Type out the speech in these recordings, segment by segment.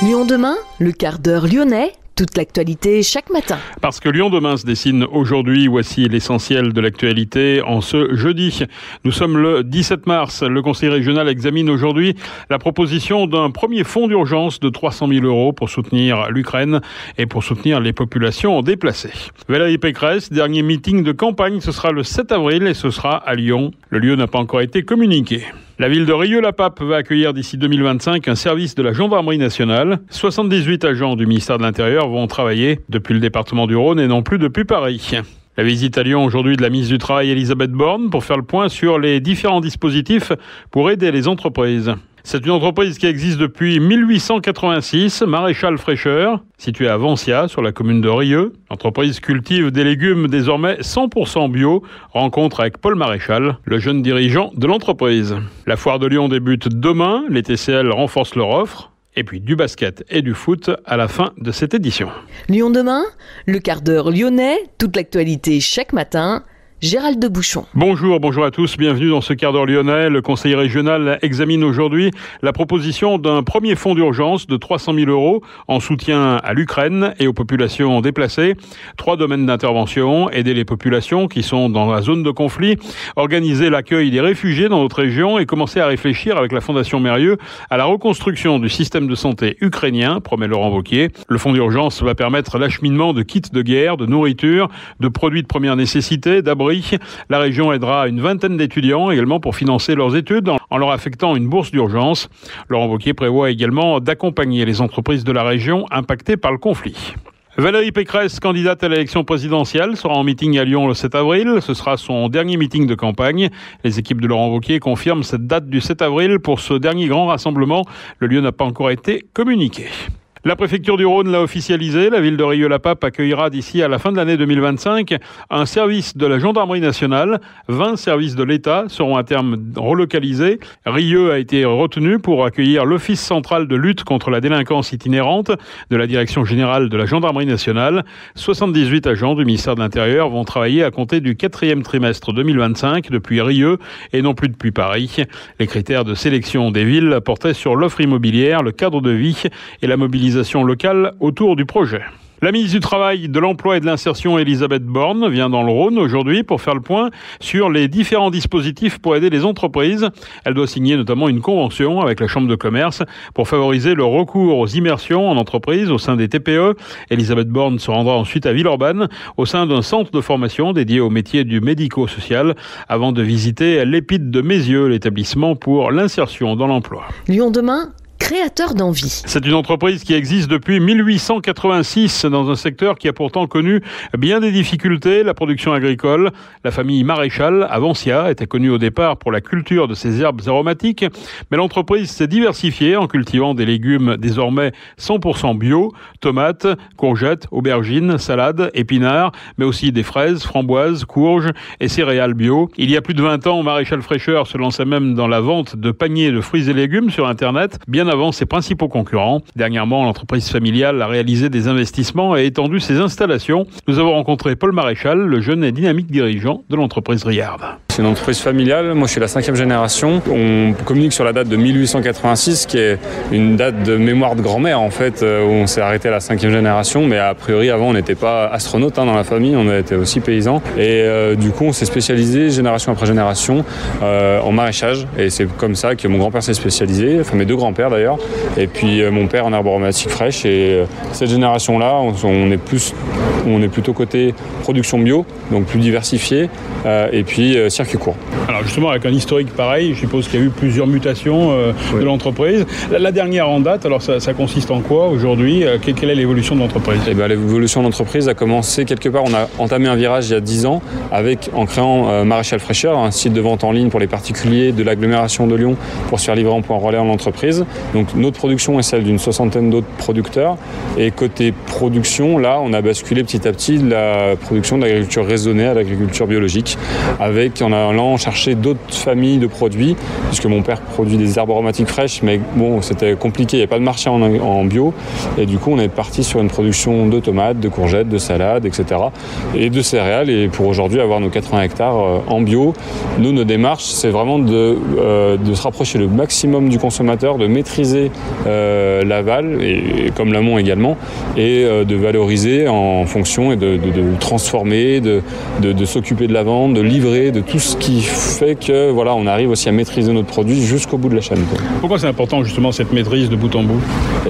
Lyon demain, le quart d'heure lyonnais, toute l'actualité chaque matin. Parce que Lyon demain se dessine aujourd'hui, voici l'essentiel de l'actualité en ce jeudi. Nous sommes le 17 mars. Le Conseil régional examine aujourd'hui la proposition d'un premier fonds d'urgence de 300 000 € pour soutenir l'Ukraine et pour soutenir les populations déplacées. Valérie Pécresse, dernier meeting de campagne, ce sera le 7 avril et ce sera à Lyon. Le lieu n'a pas encore été communiqué. La ville de Rieux-la-Pape va accueillir d'ici 2025 un service de la gendarmerie nationale. 78 agents du ministère de l'Intérieur vont travailler depuis le département du Rhône et non plus depuis Paris. La visite à Lyon aujourd'hui de la ministre du Travail Elisabeth Borne pour faire le point sur les différents dispositifs pour aider les entreprises. C'est une entreprise qui existe depuis 1886, Maréchal Fraîcheur, située à Vancia, sur la commune de Rieux. L'entreprise cultive des légumes désormais 100% bio. Rencontre avec Paul Maréchal, le jeune dirigeant de l'entreprise. La foire de Lyon débute demain. Les TCL renforcent leur offre. Et puis du basket et du foot à la fin de cette édition. Lyon demain, le quart d'heure lyonnais, toute l'actualité chaque matin. Gérald de Bouchon. Bonjour à tous, bienvenue dans ce quart d'heure lyonnais. Le Conseil régional examine aujourd'hui la proposition d'un premier fonds d'urgence de 300 000 € en soutien à l'Ukraine et aux populations déplacées. 3 domaines d'intervention: aider les populations qui sont dans la zone de conflit, organiser l'accueil des réfugiés dans notre région et commencer à réfléchir avec la Fondation Mérieux à la reconstruction du système de santé ukrainien, promet Laurent Wauquiez. Le fonds d'urgence va permettre l'acheminement de kits de guerre, de nourriture, de produits de première nécessité, d'abris. La région aidera une vingtaine d'étudiants également pour financer leurs études en leur affectant une bourse d'urgence. Laurent Wauquiez prévoit également d'accompagner les entreprises de la région impactées par le conflit. Valérie Pécresse, candidate à l'élection présidentielle, sera en meeting à Lyon le 7 avril. Ce sera son dernier meeting de campagne. Les équipes de Laurent Wauquiez confirment cette date du 7 avril pour ce dernier grand rassemblement. Le lieu n'a pas encore été communiqué. La préfecture du Rhône l'a officialisé. La ville de Rieux-la-Pape accueillera d'ici à la fin de l'année 2025 un service de la gendarmerie nationale. 20 services de l'État seront à terme relocalisés. Rieux a été retenu pour accueillir l'Office central de lutte contre la délinquance itinérante de la Direction générale de la gendarmerie nationale. 78 agents du ministère de l'Intérieur vont travailler à compter du 4e trimestre 2025 depuis Rieux et non plus depuis Paris. Les critères de sélection des villes portaient sur l'offre immobilière, le cadre de vie et la mobilisation locale autour du projet. La ministre du Travail, de l'Emploi et de l'Insertion, Elisabeth Borne, vient dans le Rhône aujourd'hui pour faire le point sur les différents dispositifs pour aider les entreprises. Elle doit signer notamment une convention avec la Chambre de commerce pour favoriser le recours aux immersions en entreprise au sein des TPE. Elisabeth Borne se rendra ensuite à Villeurbanne au sein d'un centre de formation dédié au métier du médico-social avant de visiter l'EPID de Mézieux, l'établissement pour l'insertion dans l'emploi. Lyon demain, créateur d'envie. C'est une entreprise qui existe depuis 1886 dans un secteur qui a pourtant connu bien des difficultés, la production agricole. La famille Maréchal, à Vancia, était connue au départ pour la culture de ses herbes aromatiques, mais l'entreprise s'est diversifiée en cultivant des légumes désormais 100% bio, tomates, courgettes, aubergines, salades, épinards, mais aussi des fraises, framboises, courges et céréales bio. Il y a plus de 20 ans, Maréchal Fraîcheur se lançait même dans la vente de paniers de fruits et légumes sur Internet, bien avant ses principaux concurrents. Dernièrement, l'entreprise familiale a réalisé des investissements et étendu ses installations. Nous avons rencontré Paul Maréchal, le jeune et dynamique dirigeant de l'entreprise Riarde. C'est une entreprise familiale, moi je suis la 5e génération. On communique sur la date de 1886, qui est une date de mémoire de grand-mère en fait, où on s'est arrêté à la 5e génération, mais a priori avant on n'était pas astronaute dans la famille, on était aussi paysans. Et du coup on s'est spécialisé génération après génération en maraîchage, et c'est comme ça que mon grand-père s'est spécialisé, enfin mes 2 grands-pères d'ailleurs, et puis mon père en herbes aromatiques fraîches. Et cette génération-là, on est plutôt côté production bio, donc plus diversifié, et puis circuit court. Alors justement, avec un historique pareil, je suppose qu'il y a eu plusieurs mutations de l'entreprise. La dernière en date, alors ça consiste en quoi aujourd'hui? Quelle est l'évolution de l'entreprise? L'évolution de l'entreprise a commencé quelque part, on a entamé un virage il y a 10 ans en créant Maréchal Fraîcheur, un site de vente en ligne pour les particuliers de l'agglomération de Lyon pour se faire livrer en point relais en entreprise. Donc notre production est celle d'une 60aine d'autres producteurs, et côté production, là on a basculé petit à petit de la production de l'agriculture raisonnée à l'agriculture biologique, en allant chercher d'autres familles de produits puisque mon père produit des herbes aromatiques fraîches, mais bon, c'était compliqué, il n'y a pas de marché en bio, et du coup on est parti sur une production de tomates, de courgettes, de salades, etc. et de céréales, et pour aujourd'hui avoir nos 80 hectares en bio. Nos démarches, c'est vraiment de se rapprocher le maximum du consommateur, de maîtriser l'aval, et comme l'amont également, et de valoriser en fonction et de transformer, de s'occuper de la vente, de livrer, de tout ce qui fait que voilà, on arrive aussi à maîtriser notre produit jusqu'au bout de la chaîne. Pourquoi c'est important justement cette maîtrise de bout en bout ?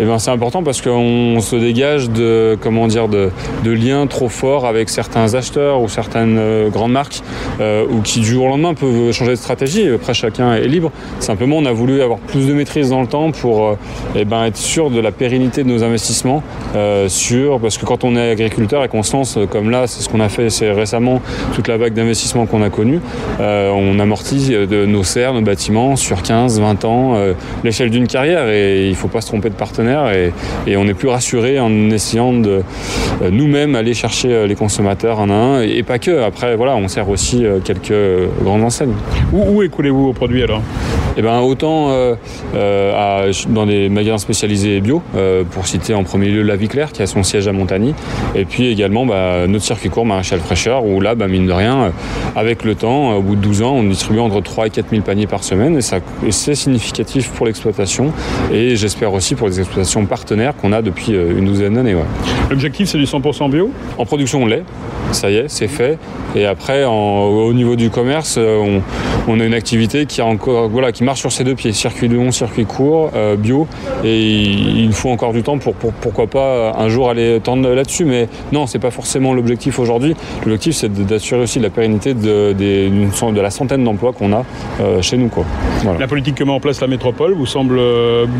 Eh ben, c'est important parce qu'on se dégage de liens trop forts avec certains acheteurs ou certaines grandes marques ou qui du jour au lendemain peuvent changer de stratégie. Après, chacun est libre. Simplement, on a voulu avoir plus de maîtrise dans le temps pour être sûr de la pérennité de nos investissements. Parce que quand on est agriculteur et qu'on se lance comme là, c'est ce qu'on a fait récemment, toute la vague d'investissement qu'on a connue, on amortit de nos serres, nos bâtiments sur 15, 20 ans, l'échelle d'une carrière, et il ne faut pas se tromper de partenaire, et on est plus rassuré en essayant de nous-mêmes aller chercher les consommateurs un à un, et pas que. Après, voilà, on sert aussi quelques grandes enseignes. Où écoulez-vous vos produits alors ? Autant dans des magasins spécialisés bio, pour citer en premier lieu La Vie Claire, qui a son siège à Montagny, et puis également notre circuit court Maréchal Fraîcheur, où là, mine de rien, avec le temps, au bout de 12 ans, on distribue entre 3 et 4 000 paniers par semaine, et c'est significatif pour l'exploitation, et j'espère aussi pour les exploitations partenaires qu'on a depuis une douzaine d'années. Ouais. L'objectif, c'est du 100% bio ? En production, on l'est. Ça y est, c'est fait. Et après, au niveau du commerce, on a une activité qui marche sur ses deux pieds, circuit long, circuit court, bio, et il nous faut encore du temps pour pourquoi pas un jour aller tendre là-dessus, mais non, c'est pas forcément l'objectif aujourd'hui. L'objectif, c'est d'assurer aussi la pérennité de la centaine d'emplois qu'on a chez nous, quoi. Voilà. La politique que met en place la métropole vous semble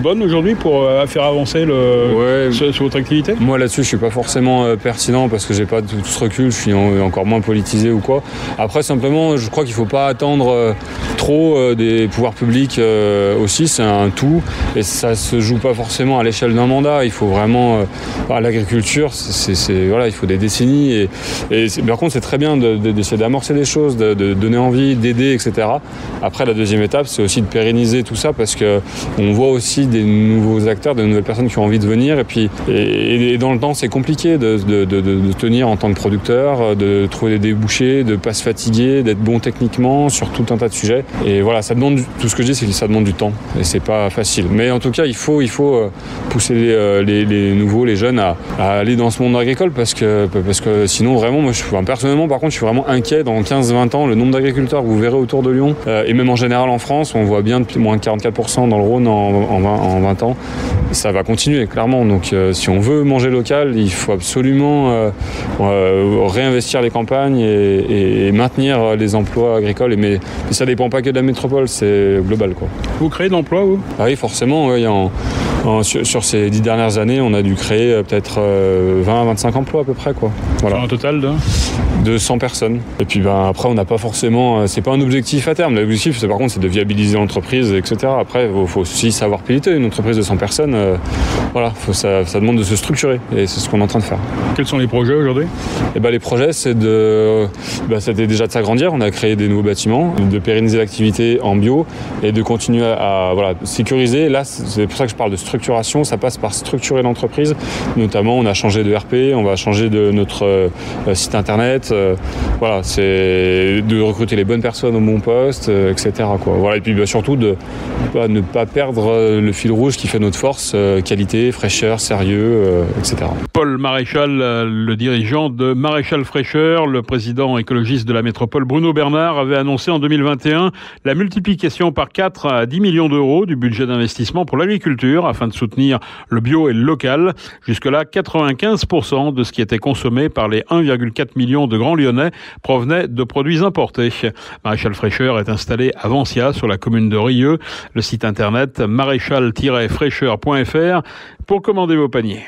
bonne aujourd'hui pour faire avancer sur votre activité ? Moi là-dessus, je suis pas forcément pertinent parce que j'ai pas tout ce recul, je suis encore moins politisé ou quoi. Après, simplement, je crois qu'il faut pas attendre trop des pouvoirs publics aussi, c'est un tout, et ça se joue pas forcément à l'échelle d'un mandat. Il faut vraiment l'agriculture, il faut des décennies, et par contre c'est très bien d'essayer d'amorcer des choses, de donner envie, d'aider, etc. Après, la deuxième étape, c'est aussi de pérenniser tout ça, parce que on voit aussi des nouveaux acteurs, de nouvelles personnes qui ont envie de venir, et dans le temps c'est compliqué de tenir en tant que producteur, de trouver des débouchés, de pas se fatiguer, d'être bon techniquement sur tout un tas de sujets. Et voilà, ça demande tout ce que je dis, c'est que ça demande du temps, et c'est pas facile. Mais en tout cas, il faut pousser les nouveaux, les jeunes à aller dans ce monde agricole, parce que sinon vraiment, personnellement par contre, je suis vraiment inquiet. Dans 15-20 ans, le nombre d'agriculteurs que vous verrez autour de Lyon, et même en général en France, on voit bien depuis moins de 44% dans le Rhône en 20 ans. Ça va continuer, clairement. Donc si on veut manger local, il faut absolument réinvestir les campagnes et maintenir les emplois agricoles. Mais ça dépend pas que de la métropole, c'est global, quoi. Vous créez de l'emploi, vous ? Ah oui, forcément. Sur ces 10 dernières années, on a dû créer peut-être 20-25 emplois à peu près, quoi. Voilà. Sur un total de 100 personnes. Et puis après, on n'a pas forcément... c'est pas un objectif à terme. L'objectif, par contre, c'est de viabiliser l'entreprise, etc. Après, il faut aussi savoir piloter une entreprise de 100 personnes. Ça demande de se structurer, et c'est ce qu'on est en train de faire. Quels sont les projets aujourd'hui ? Les projets, c'était déjà de s'agrandir. On a créé des nouveaux bâtiments, de pérenniser l'activité en bio, et de continuer à sécuriser. Là, c'est pour ça que je parle de structuration. Ça passe par structurer l'entreprise. Notamment, on a changé de RP, on va changer de notre site internet. C'est de recruter les bonnes personnes au bon poste, etc. quoi. Voilà. Et puis surtout de ne pas perdre le fil rouge qui fait notre force, qualité, fraîcheur, sérieux, etc. Paul Maréchal, le dirigeant de Maréchal Fraîcheur, le président écologiste de la métropole Bruno Bernard, avait annoncé en 2021 la multiplication par 4 à 10 millions d'euros du budget d'investissement pour l'agriculture afin de soutenir le bio et le local. Jusque-là, 95% de ce qui était consommé par les 1,4 million de Grands Lyonnais provenait de produits importés. Maréchal Fraîcheur est installé à Vancia, sur la commune de Rieux. Le site internet maréchal-fraîcheur.fr pour commander vos paniers.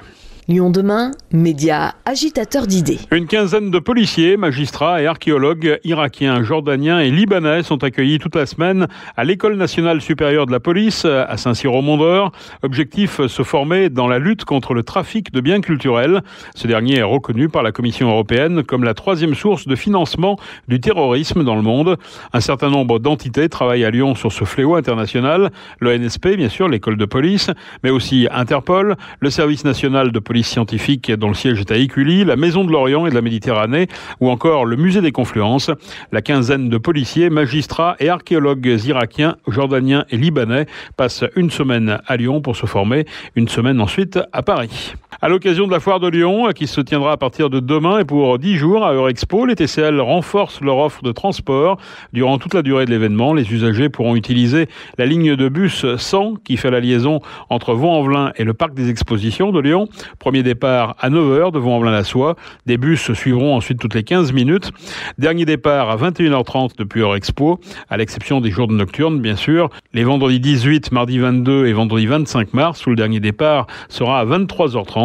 Lyon demain, médias agitateurs d'idées. Une quinzaine de policiers, magistrats et archéologues irakiens, jordaniens et libanais sont accueillis toute la semaine à l'École nationale supérieure de la police à Saint-Cyr-au-Mont-d'Or. Objectif, se former dans la lutte contre le trafic de biens culturels. Ce dernier est reconnu par la Commission européenne comme la troisième source de financement du terrorisme dans le monde. Un certain nombre d'entités travaillent à Lyon sur ce fléau international. L'ONSP, bien sûr, l'école de police, mais aussi Interpol, le service national de police scientifique dont le siège est à Écully, la Maison de l'Orient et de la Méditerranée ou encore le musée des Confluences. La quinzaine de policiers, magistrats et archéologues irakiens, jordaniens et libanais passent une semaine à Lyon pour se former, une semaine ensuite à Paris. À l'occasion de la foire de Lyon, qui se tiendra à partir de demain et pour 10 jours à Eurexpo, les TCL renforcent leur offre de transport. Durant toute la durée de l'événement, les usagers pourront utiliser la ligne de bus 100 qui fait la liaison entre Vaux-en-Velin et le parc des expositions de Lyon. Premier départ à 9h de Vaux-en-Velin-la-Soie. Des bus suivront ensuite toutes les 15 minutes. Dernier départ à 21h30 depuis Eurexpo, à l'exception des jours de nocturne, bien sûr. Les vendredis 18, mardi 22 et vendredi 25 mars, où le dernier départ sera à 23h30.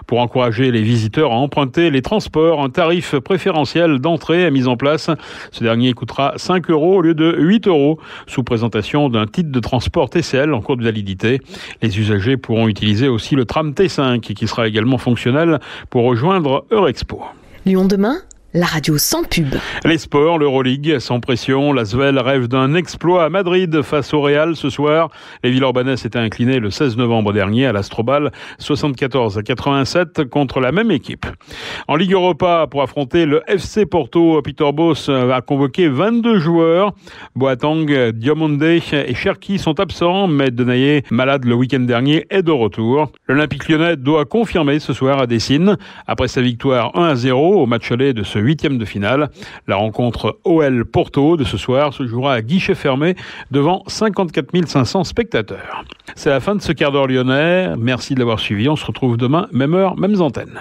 Pour encourager les visiteurs à emprunter les transports, un tarif préférentiel d'entrée est mis en place. Ce dernier coûtera 5 € au lieu de 8 € sous présentation d'un titre de transport TCL en cours de validité. Les usagers pourront utiliser aussi le tram T5 qui sera également fonctionnel pour rejoindre Eurexpo. Lyon demain, la radio sans pub. Les sports, l'Euroleague, sans pression. L'Asvel rêve d'un exploit à Madrid face au Real ce soir. Les Villeurbanais s'étaient inclinés le 16 novembre dernier à l'Astrobal, 74-87 contre la même équipe. En Ligue Europa, pour affronter le FC Porto, Peter Bosz a convoqué 22 joueurs. Boateng, Diomande et Cherki sont absents, mais Denayer, malade le week-end dernier, est de retour. L'Olympique Lyonnais doit confirmer ce soir à Dessine, après sa victoire 1-0 au match aller de ce 8e de finale. La rencontre OL-Porto de ce soir se jouera à guichet fermé devant 54 500 spectateurs. C'est la fin de ce quart d'heure lyonnais. Merci de l'avoir suivi. On se retrouve demain, même heure, mêmes antennes.